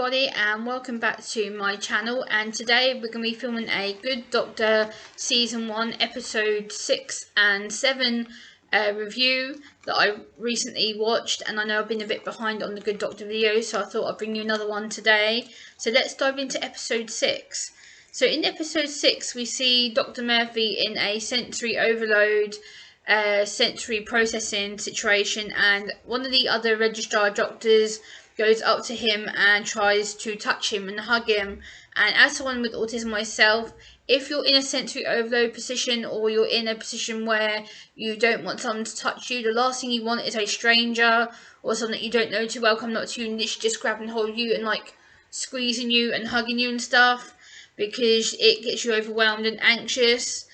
everybody, and welcome back to my channel. And today we're going to be filming a Good Doctor Season 1 Episode 6 and 7 review that I recently watched. And I know I've been a bit behind on the Good Doctor videos, so I thought I'd bring you another one today. So let's dive into Episode 6. So in Episode 6 we see Dr. Murphy in a sensory overload sensory processing situation, and one of the other registrar doctors goes up to him and tries to touch him and hug him. And as someone with autism myself, if you're in a sensory overload position, or you're in a position where you don't want someone to touch you, the last thing you want is a stranger or someone that you don't know too well come up to you and literally just grab and hold you and like squeezing you and hugging you and stuff, because it gets you overwhelmed and anxious.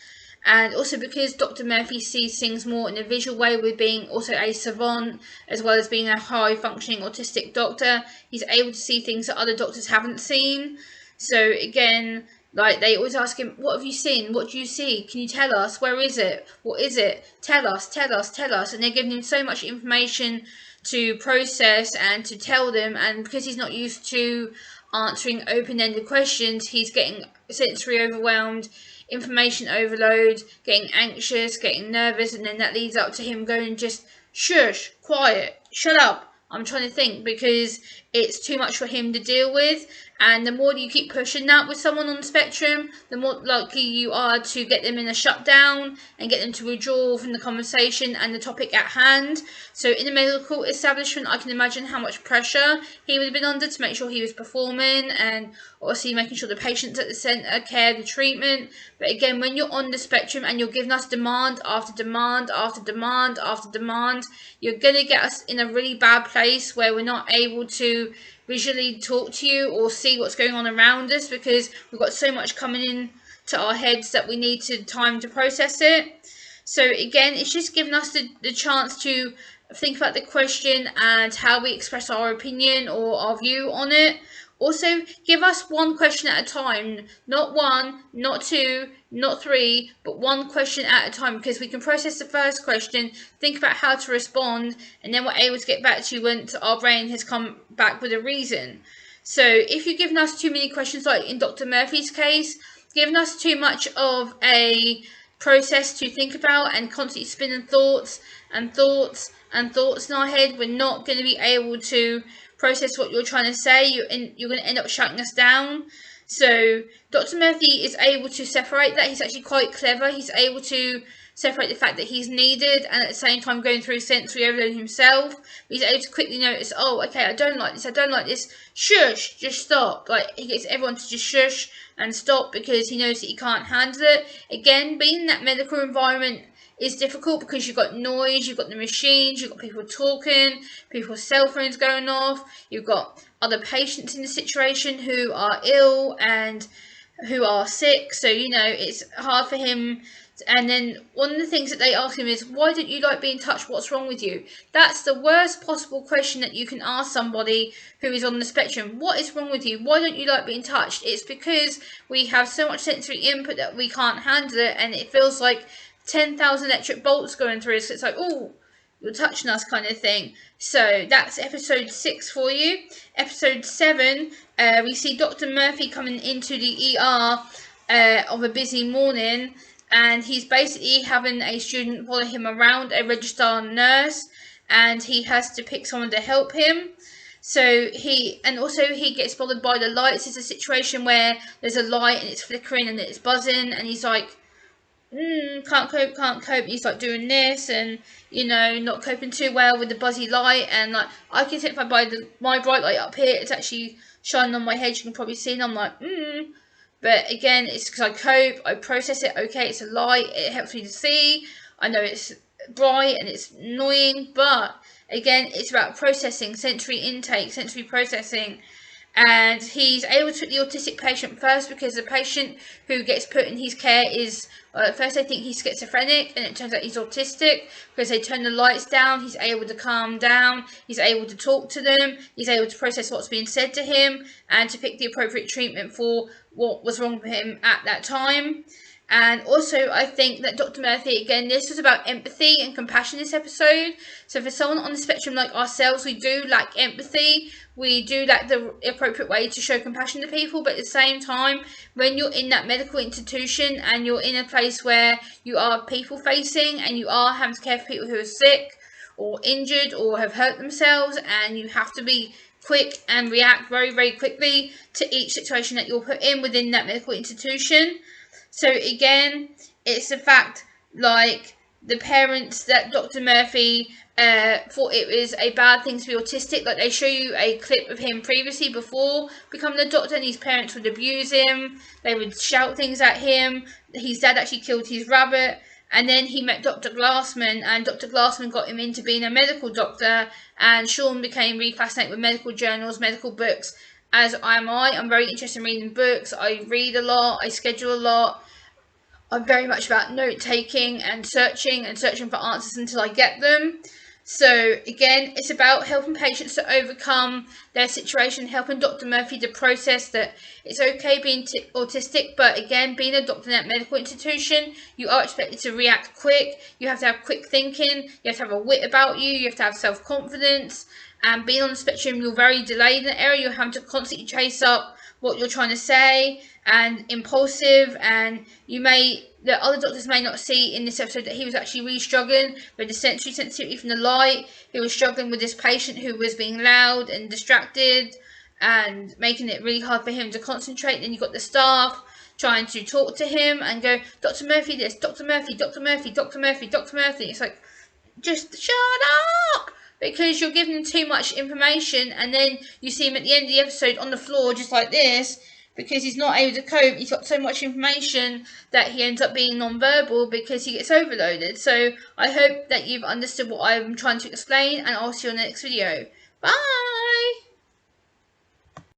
And also because Dr. Murphy sees things more in a visual way, with being also a savant as well as being a high functioning autistic doctor, he's able to see things that other doctors haven't seen. So again, like, they always ask him, what have you seen? What do you see? Can you tell us? Where is it? What is it? Tell us, tell us, tell us. And they're giving him so much information to process and to tell them, and because he's not used to answering open-ended questions, he's getting sensory overwhelmed, information overload, getting anxious, getting nervous, and then that leads up to him going, just shush, quiet, shut up, I'm trying to think, because it's too much for him to deal with. And the more you keep pushing that with someone on the spectrum, the more likely you are to get them in a shutdown and get them to withdraw from the conversation and the topic at hand. So in a medical establishment, I can imagine how much pressure he would have been under to make sure he was performing, and obviously making sure the patient's at the centre, care, the treatment. But again, when you're on the spectrum and you're giving us demand after demand after demand after demand, you're going to get us in a really bad place where we're not able to visually talk to you or see what's going on around us, because we've got so much coming in to our heads that we need time to process it. So again, it's just giving us the chance to think about the question and how we express our opinion or our view on it. Also, give us one question at a time, not one, not two, not three, but one question at a time, because we can process the first question, think about how to respond, and then we're able to get back to you once our brain has come back with a reason. So if you're giving us too many questions, like in Dr. Murphy's case, giving us too much of a process to think about and constantly spinning thoughts and thoughts and thoughts in our head, we're not going to be able to process what you're trying to say. You're going to end up shutting us down. So Dr. Murphy is able to separate that. He's actually quite clever. He's able to separate the fact that he's needed and at the same time going through sensory overload himself. He's able to quickly notice, oh, okay, I don't like this, I don't like this, shush, just stop. Like, he gets everyone to just shush and stop because he knows that he can't handle it. Again, being in that medical environment is difficult because you've got noise, you've got the machines, you've got people talking, people's cell phones going off, you've got other patients in the situation who are ill and who are sick, so you know it's hard for him. And then one of the things that they ask him is, why don't you like being touched? What's wrong with you? That's the worst possible question that you can ask somebody who is on the spectrum. What is wrong with you? Why don't you like being touched? It's because we have so much sensory input that we can't handle it, and it feels like 10,000 electric bolts going through us. So it's like, oh, you're touching us kind of thing. So that's episode 6 for you. Episode 7, we see Dr. Murphy coming into the ER of a busy morning, and he's basically having a student follow him around, a registrar nurse, and he has to pick someone to help him. So he gets bothered by the lights. It's a situation where there's a light and it's flickering and it's buzzing, and he's like, can't cope, can't cope. He's like doing this and, you know, not coping too well with the buzzy light. And like, I can see if I buy my bright light up here, it's actually shining on my head. You can probably see, and I'm like, But again, it's because I cope, I process it. Okay, it's a light, it helps me to see. I know it's bright and it's annoying, but again, it's about processing, sensory intake, sensory processing. And he's able to put the autistic patient first, because the patient who gets put in his care is, at first they think he's schizophrenic, and it turns out he's autistic. Because they turn the lights down, he's able to calm down, he's able to talk to them, he's able to process what's being said to him, and to pick the appropriate treatment for what was wrong with him at that time. And also, I think that Dr. Murphy, again, this was about empathy and compassion this episode. So for someone on the spectrum like ourselves, we do lack empathy. We do lack the appropriate way to show compassion to people. But at the same time, when you're in that medical institution and you're in a place where you are people facing and you are having to care for people who are sick or injured or have hurt themselves, and you have to be quick and react very, very quickly to each situation that you're put in within that medical institution. So again, it's the fact, like, the parents that Dr. Murphy thought it was a bad thing to be autistic. Like, they show you a clip of him previously before becoming a doctor, and his parents would abuse him. They would shout things at him. His dad actually killed his rabbit. And then he met Dr. Glassman, and Dr. Glassman got him into being a medical doctor, and Sean became really fascinated with medical journals, medical books, as am I. I'm very interested in reading books. I read a lot. I schedule a lot. I'm very much about note-taking and searching for answers until I get them. So again, it's about helping patients to overcome their situation, helping Dr. Murphy to process that it's okay being autistic, but again, being a doctor in that medical institution, you are expected to react quick. You have to have quick thinking. You have to have a wit about you. You have to have self-confidence. And being on the spectrum, you're very delayed in the area. You're having to constantly chase up what you're trying to say, and impulsive, and the other doctors may not see in this episode that he was actually really struggling with the sensory sensitivity from the light. He was struggling with this patient who was being loud and distracted and making it really hard for him to concentrate. Then you've got the staff trying to talk to him and go, Dr. Murphy this, Dr. Murphy, Dr. Murphy, Dr. Murphy, Dr. Murphy. It's like, just shut up! Because you're giving them too much information, and then you see him at the end of the episode on the floor just like this, because he's not able to cope. He's got so much information that he ends up being non-verbal because he gets overloaded. So I hope that you've understood what I'm trying to explain, and I'll see you on the next video. Bye!